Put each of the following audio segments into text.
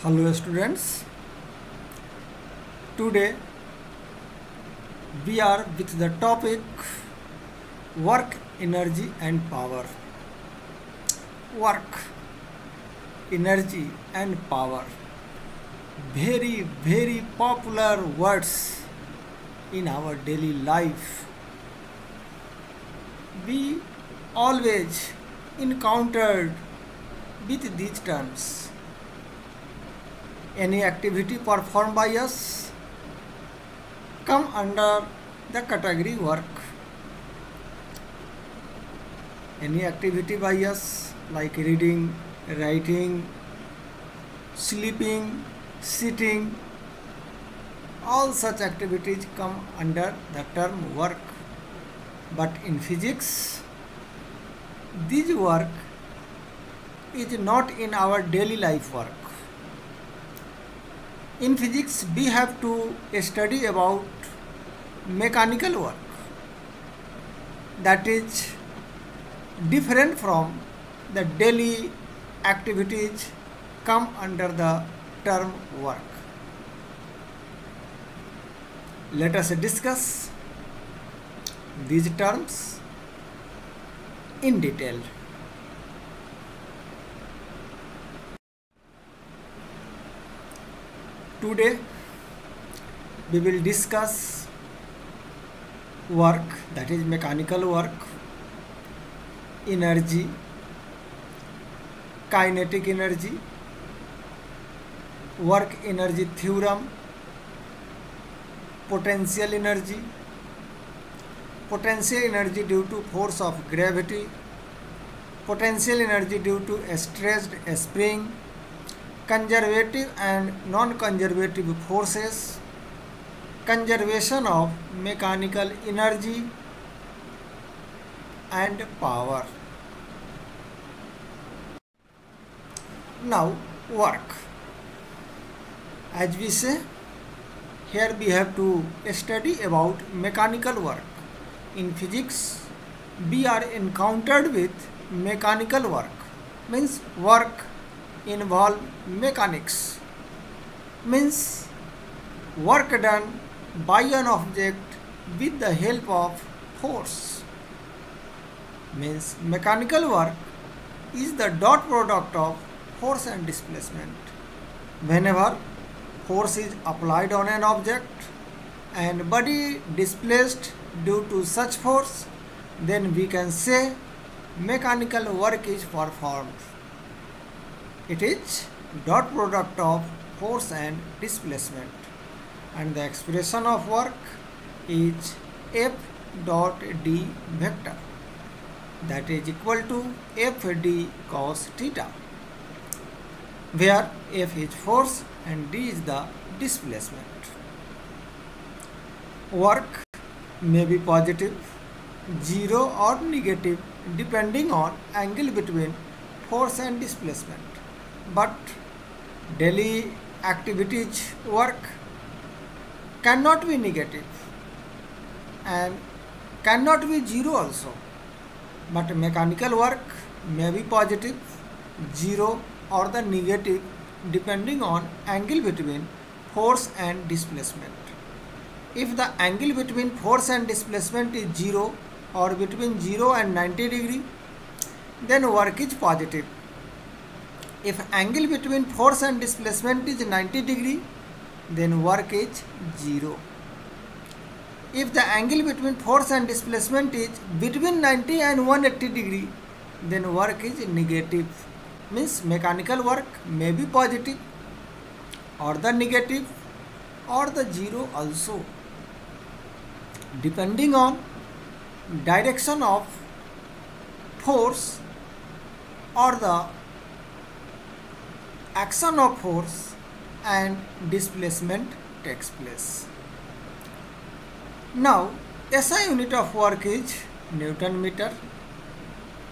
Hello students, today we are with the topic work, energy and power. Work, energy and power, very popular words in our daily life. We always encountered with these terms. Any activity performed by us come under the category work. Any activity by us like reading, writing, sleeping, sitting, all such activities come under the term work. But in physics, this work is not in our daily life work. In physics, we have to study about mechanical work that is different from the daily activities come under the term work. Let us discuss these terms in detail. Today we will discuss work, that is mechanical work, energy, kinetic energy, work energy theorem, potential energy due to force of gravity, potential energy due to a stressed spring, conservative and non-conservative forces, conservation of mechanical energy and power. Now work. As we say, here we have to study about mechanical work. In physics, we are encountered with mechanical work, means work involve mechanics, means work done by an object with the help of force. Means mechanical work is the dot product of force and displacement. Whenever force is applied on an object and body displaced due to such force, then we can say mechanical work is performed. It is dot product of force and displacement, and the expression of work is F dot d vector, that is equal to F d cos theta, where F is force and d is the displacement. Work may be positive, zero or negative depending on angle between force and displacement. But daily activities work cannot be negative and cannot be zero also. But mechanical work may be positive, zero or the negative depending on angle between force and displacement. If the angle between force and displacement is 0 or between 0 and 90 degree, then work is positive. If angle between force and displacement is 90 degree, then work is 0. If the angle between force and displacement is between 90 and 180 degree, then work is negative. Means mechanical work may be positive or the negative or the zero also, depending on direction of force or the action of force and displacement takes place. Now SI unit of work is Newton meter.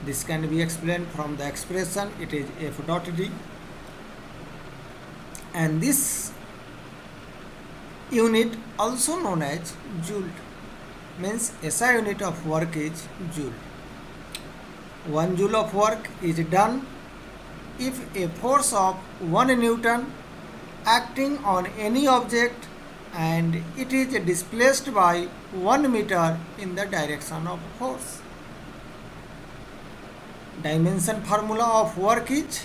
This can be explained from the expression, it is F dot d, and this unit also known as joule, means SI unit of work is joule. 1 joule of work is done if a force of 1 Newton acting on any object and it is displaced by 1 meter in the direction of force. Dimension formula of work is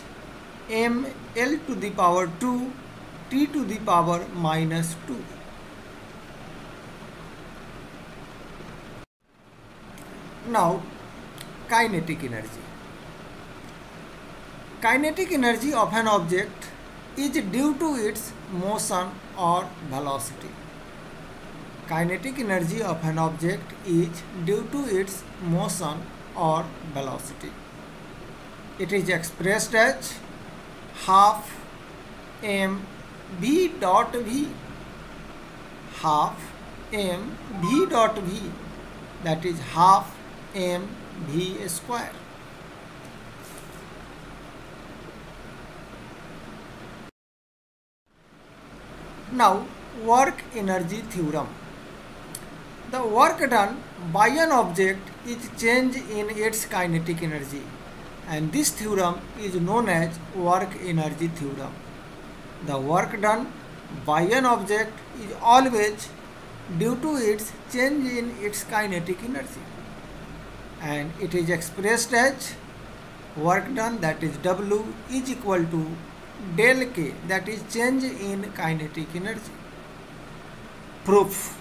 ml to the power 2 t to the power minus 2. Now, kinetic energy. Kinetic energy of an object is due to its motion or velocity. Kinetic energy of an object is due to its motion or velocity. It is expressed as half mv dot v, half mv dot v, that is half mv square. Now, work energy theorem. The work done by an object is change in its kinetic energy, and this theorem is known as work energy theorem. The work done by an object is always due to its change in its kinetic energy, and it is expressed as work done, that is W, is equal to del K, that is change in kinetic energy. Proof.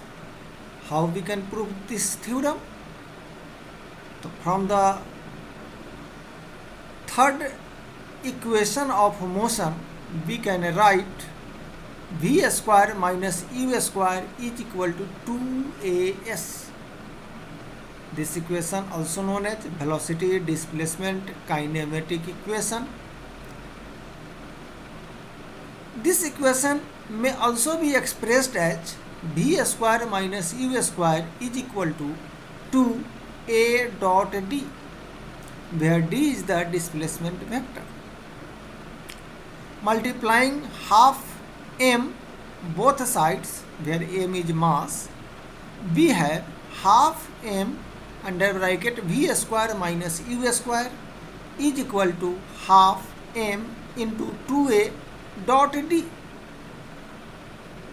How we can prove this theorem? So from the third equation of motion, we can write v square minus u square is equal to 2as. This equation also known as velocity displacement kinematic equation. This equation may also be expressed as v square minus u square is equal to 2a dot d, where d is the displacement vector. Multiplying half m both sides, where m is mass, we have half m under bracket v square minus u square is equal to half m into 2a dot d.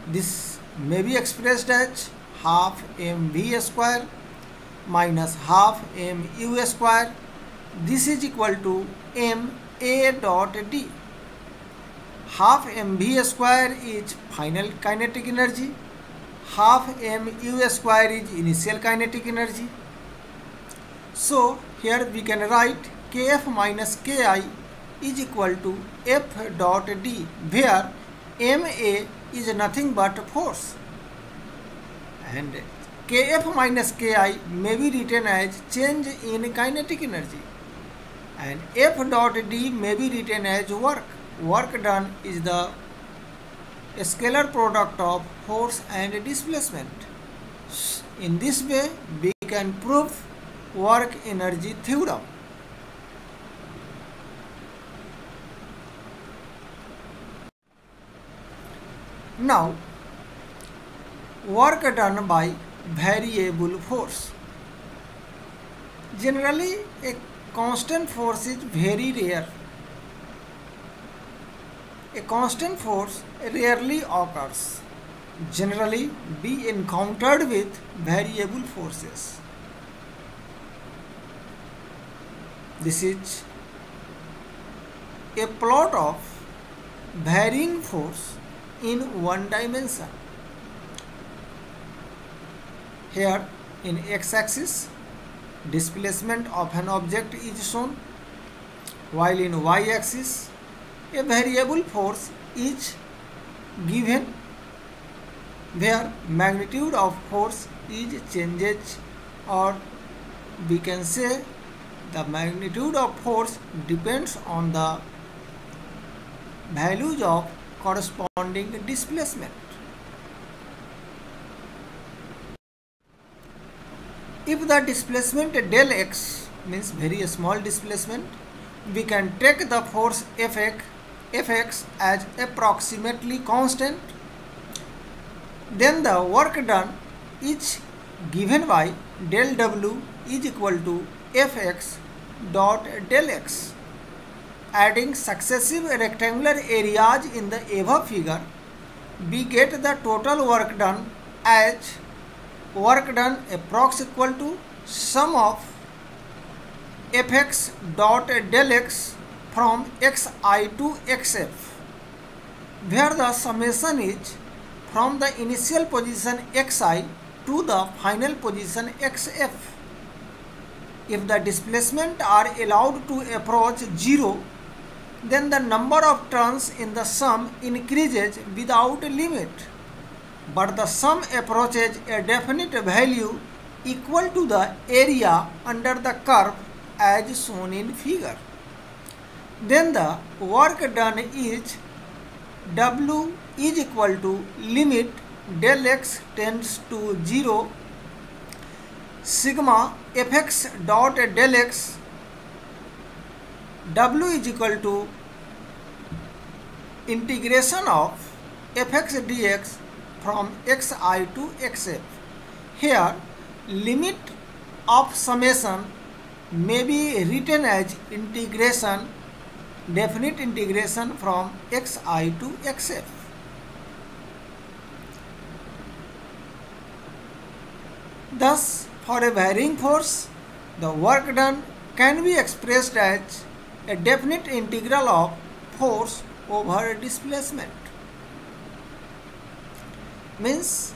This may be expressed as half mv square minus half mu square. This is equal to ma dot d. Half mv square is final kinetic energy, half mu square is initial kinetic energy. So here we can write kf minus ki is equal to f dot d, where ma is nothing but force, and kf minus ki may be written as change in kinetic energy, and f dot d may be written as work. Work done is the scalar product of force and displacement. In this way, we can prove work energy theorem. Now, work done by variable force. Generally, a constant force is very rare. A constant force rarely occurs. Generally, be encountered with variable forces. This is a plot of varying force in one dimension. Here in x-axis, displacement of an object is shown, while in y-axis a variable force is given where magnitude of force is changes, or we can say the magnitude of force depends on the values of corresponding displacement. If the displacement del x means very small displacement, we can take the force Fx as approximately constant. Then the work done is given by del W is equal to Fx dot del x. adding successive rectangular areas in the above figure, we get the total work done as work done approx equal to sum of fx dot del x from xi to xf, where the summation is from the initial position xi to the final position xf. If the displacement are allowed to approach 0, then the number of turns in the sum increases without limit, but the sum approaches a definite value equal to the area under the curve as shown in figure. Then the work done is W is equal to limit del x tends to 0 sigma fx dot del x. W is equal to integration of fx dx from xi to xf. Here limit of summation may be written as integration, definite integration from xi to xf. Thus, for a varying force, the work done can be expressed as a definite integral of force over displacement. Means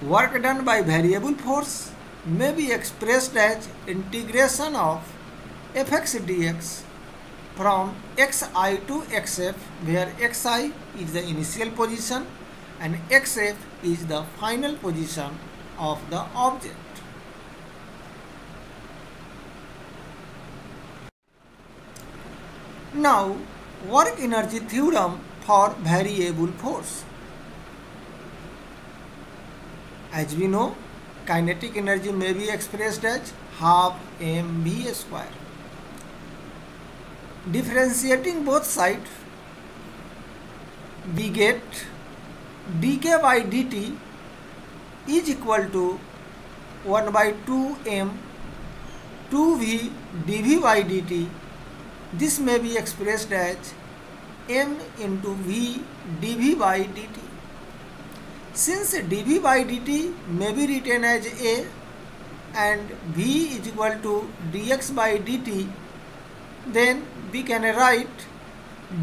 work done by variable force may be expressed as integration of fx dx from xi to xf, where xi is the initial position and xf is the final position of the object. Now, work energy theorem for variable force. As we know, kinetic energy may be expressed as half mv square. Differentiating both sides, we get dk by dt is equal to 1 by 2m 2v dv by dt. This may be expressed as m into v dv by dt. Since dv by dt may be written as a and v is equal to dx by dt, then we can write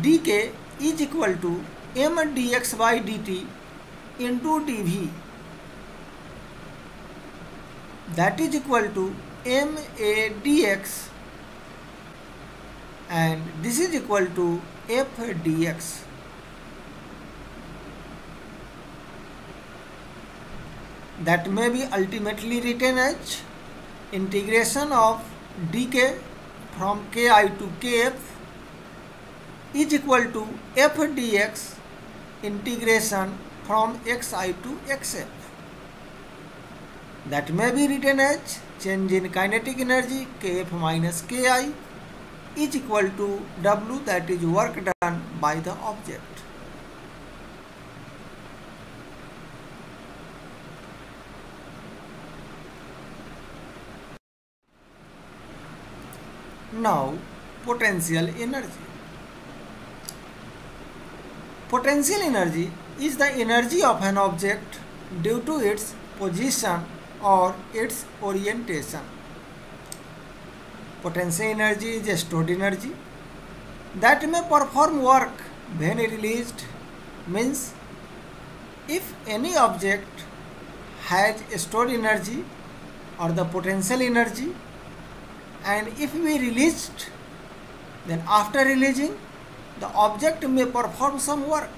dk is equal to m dx by dt into dv. That is equal to ma dx, and this is equal to f dx. That may be ultimately written as integration of dk from ki to kf is equal to f dx integration from xi to xf. That may be written as change in kinetic energy kf minus ki is equal to W, that is work done by the object. Now, potential energy. Potential energy is the energy of an object due to its position or its orientation. Potential energy is a stored energy that may perform work when released. Means if any object has a stored energy or the potential energy, and if we released, then after releasing the object may perform some work.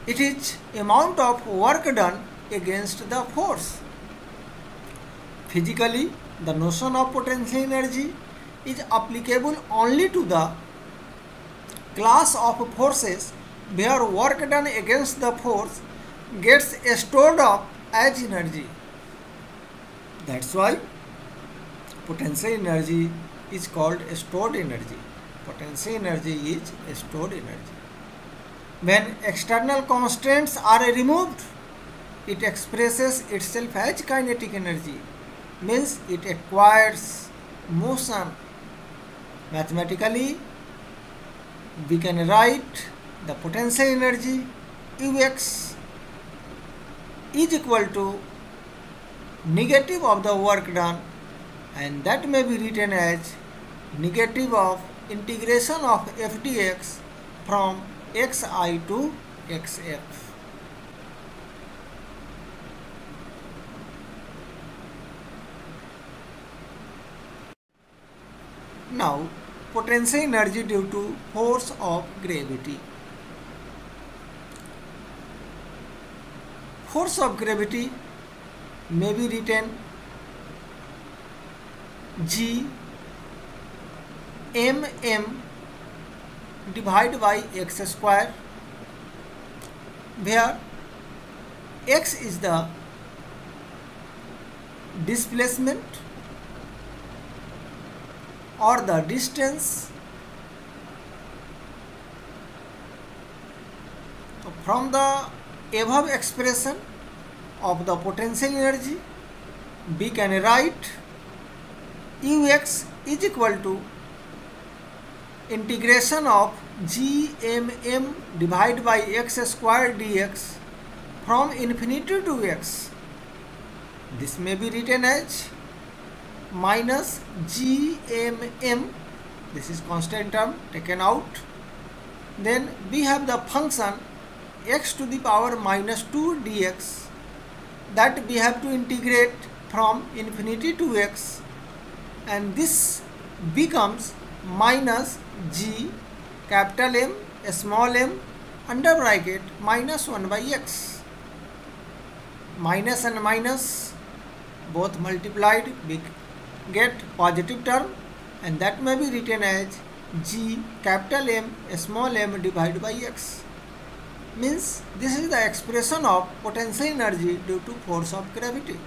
It is amount of work done against the force. Physically, the notion of potential energy is applicable only to the class of forces where work done against the force gets stored up as energy. That's why potential energy is called stored energy. Potential energy is stored energy. When external constraints are removed, it expresses itself as kinetic energy. Means it acquires motion. Mathematically, we can write the potential energy Ux is equal to negative of the work done, and that may be written as negative of integration of f dx from xi to xf. Now, potential energy due to force of gravity. Force of gravity may be written G mm divided by x square, where x is the displacement or the distance from the above expression of the potential energy. We can write Ux is equal to integration of Gmm divided by x square dx from infinity to x. This may be written as minus Gmm, this is constant term taken out. Then we have the function x to the power minus 2 dx, that we have to integrate from infinity to x, and this becomes minus g capital M small m under bracket minus 1 by x. Minus and minus both multiplied, we get positive term, and that may be written as g capital M small m divided by x. Means this is the expression of potential energy due to force of gravity.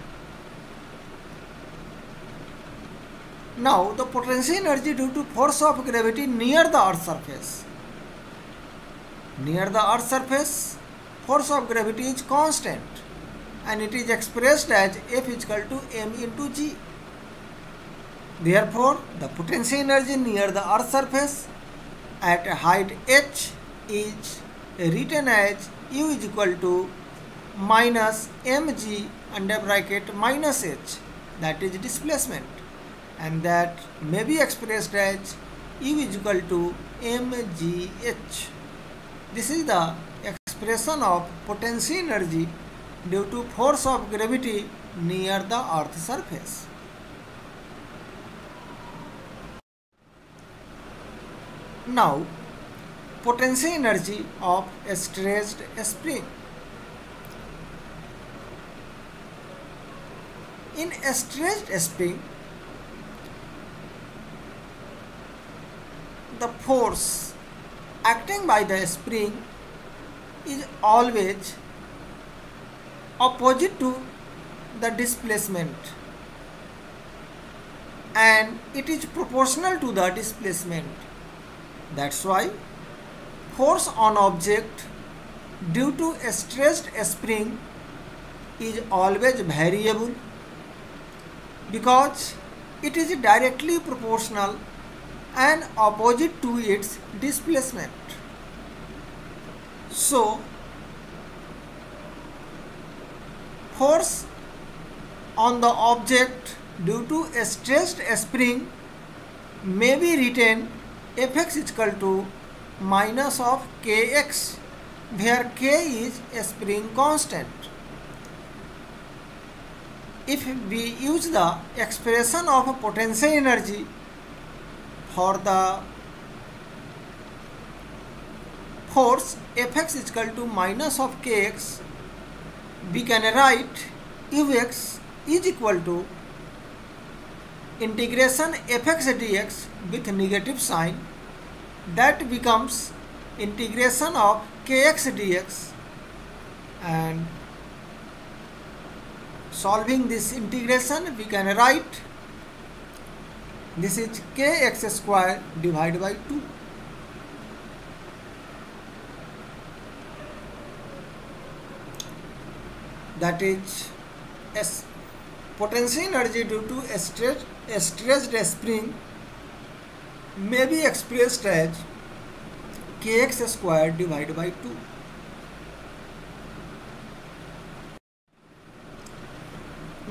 Now the potential energy due to force of gravity near the earth surface. Near the earth surface, force of gravity is constant, and it is expressed as F is equal to m into g. Therefore, the potential energy near the earth surface at a height h is written as U is equal to minus mg under bracket minus h, that is displacement, and that may be expressed as U is equal to mgh. This is the expression of potential energy due to force of gravity near the earth surface. Now, potential energy of a stressed spring. In a stressed spring, the force acting by the spring is always opposite to the displacement, and it is proportional to the displacement. That's why force on object due to a stressed spring is always variable, because it is directly proportional and opposite to its displacement. So, force on the object due to a stressed spring may be written Fx is equal to minus of kx, where k is a spring constant. If we use the expression of potential energy for the force Fx is equal to minus of kx, we can write Ux is equal to integration Fx dx with negative sign, that becomes integration of kx dx, and solving this integration we can write this is kx square divided by 2. That is potential energy due to a stressed spring may be expressed as kx squared divided by 2.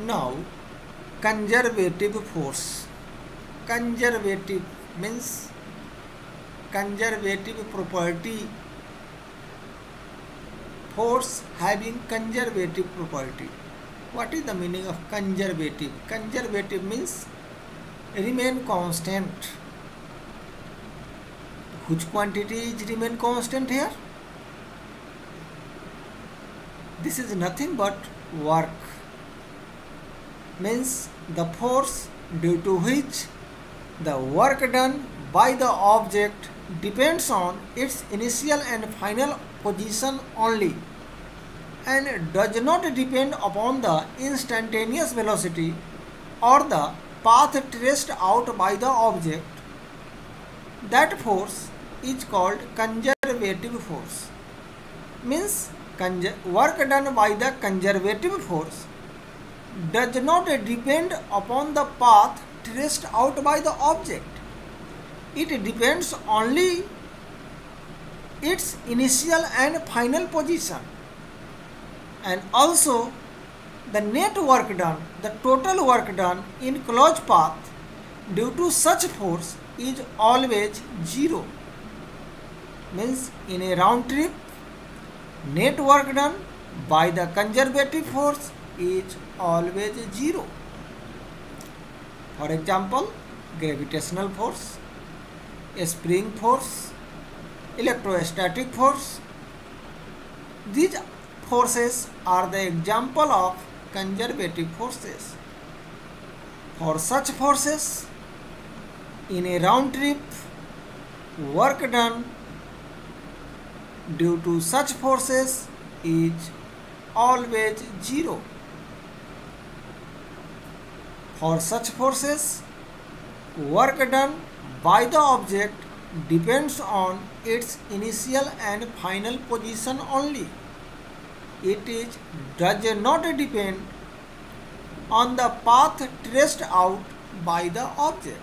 Now, conservative force. Conservative means conservative property. Force having conservative property. What is the meaning of conservative? Conservative means remain constant. Which quantity is remain constant here? This is nothing but work. Means the force due to which the work done by the object depends on its initial and final position only and does not depend upon the instantaneous velocity or the path traced out by the object. That force is called conservative force. Means work done by the conservative force does not depend upon the path traced out by the object. It depends only its initial and final position, and also the net work done, the total work done in closed path due to such force is always zero. Means in a round trip, net work done by the conservative force is always zero. For example, gravitational force, spring force, electrostatic force. These forces are the example of conservative forces. For such forces, in a round trip, work done due to such forces is always zero. For such forces, work done by the object depends on its initial and final position only. It does not depend on the path traced out by the object.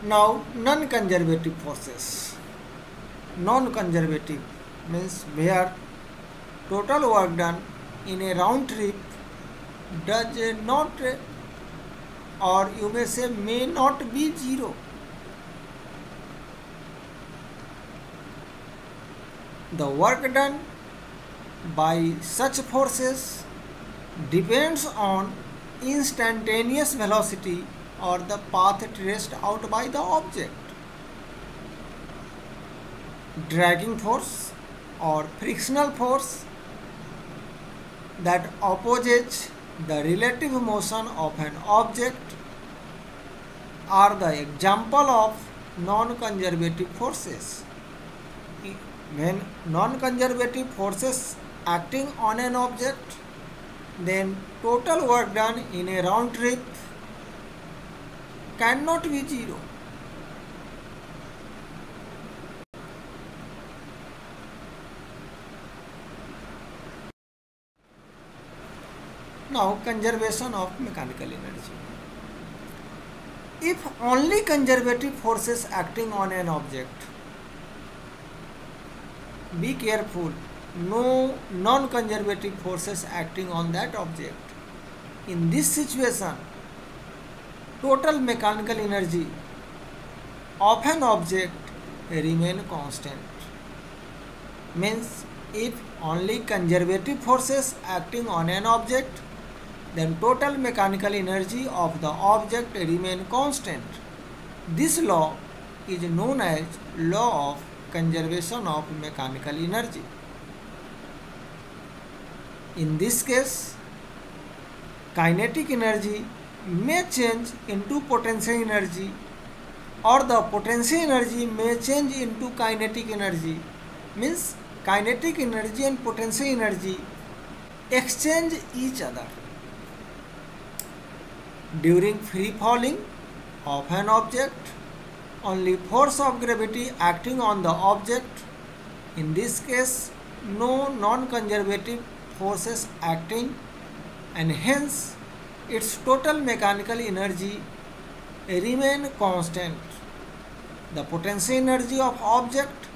Now, non-conservative forces. Non-conservative means where total work done in a round trip does not, or you may say may not be zero. The work done by such forces depends on instantaneous velocity or the path traced out by the object. Dragging force or frictional force that opposes the relative motion of an object are the example of non-conservative forces. When non-conservative forces acting on an object, then total work done in a round trip cannot be zero. Now, conservation of mechanical energy. If only conservative forces acting on an object, be careful, no non-conservative forces acting on that object. In this situation, total mechanical energy of an object remain constant. Means if only conservative forces acting on an object, then total mechanical energy of the object remain constant. This law is known as law of conservation of mechanical energy. In this case, kinetic energy may change into potential energy, or the potential energy may change into kinetic energy. Means kinetic energy and potential energy exchange each other. During free falling of an object, only force of gravity acting on the object. In this case, no non-conservative forces acting, and hence its total mechanical energy remain constant. The potential energy of object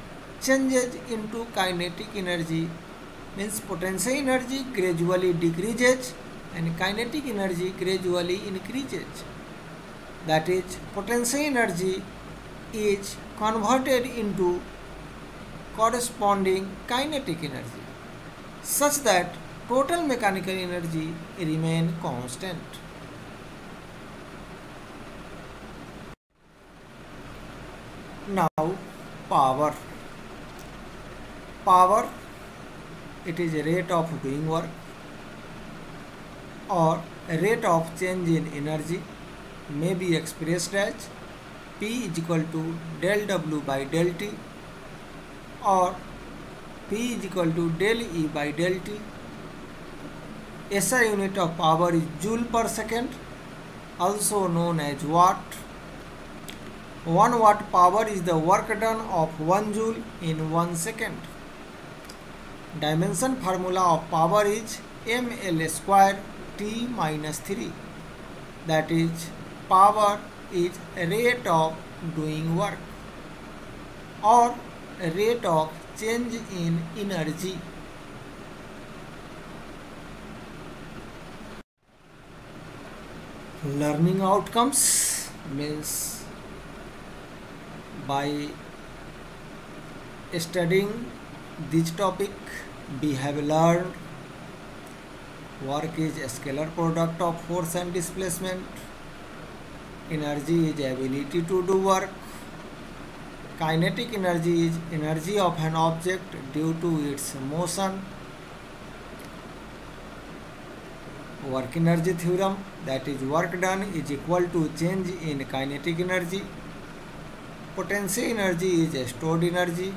changes into kinetic energy, means potential energy gradually decreases and kinetic energy gradually increases. That is, potential energy is converted into corresponding kinetic energy such that total mechanical energy remain constant. Now, power. Power, it is a rate of doing work or a rate of change in energy, may be expressed as P is equal to del W by del T or P is equal to del E by del T. SI unit of power is joule per second, also known as watt. 1 watt power is the work done of 1 joule in 1 second. Dimension formula of power is ml square T minus 3. That is, power is rate of doing work or rate of change in energy. Learning outcomes means by studying this topic we have learned work is a scalar product of force and displacement, energy is ability to do work, kinetic energy is energy of an object due to its motion, work energy theorem, that is work done is equal to change in kinetic energy, potential energy is stored energy,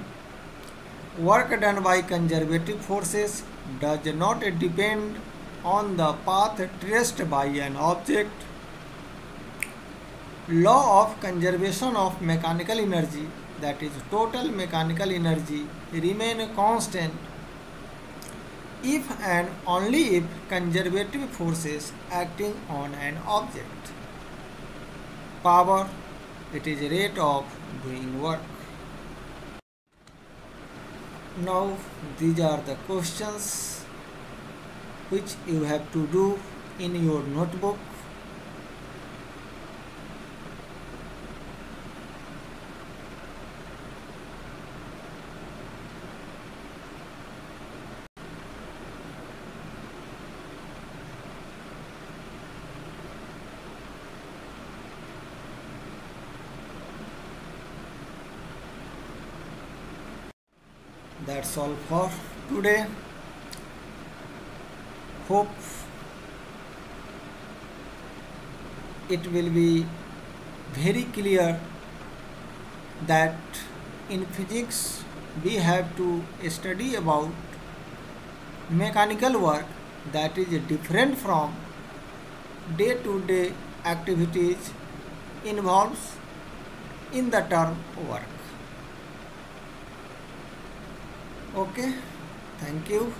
work done by conservative forces does not depend on the path traced by an object, law of conservation of mechanical energy, that is total mechanical energy remain constant if and only if conservative forces acting on an object. Power, it is rate of doing work. Now these are the questions which you have to do in your notebook. That's all for today. Hope it will be very clear that in physics we have to study about mechanical work that is different from day-to-day activities involves in the term work. Okay, thank you.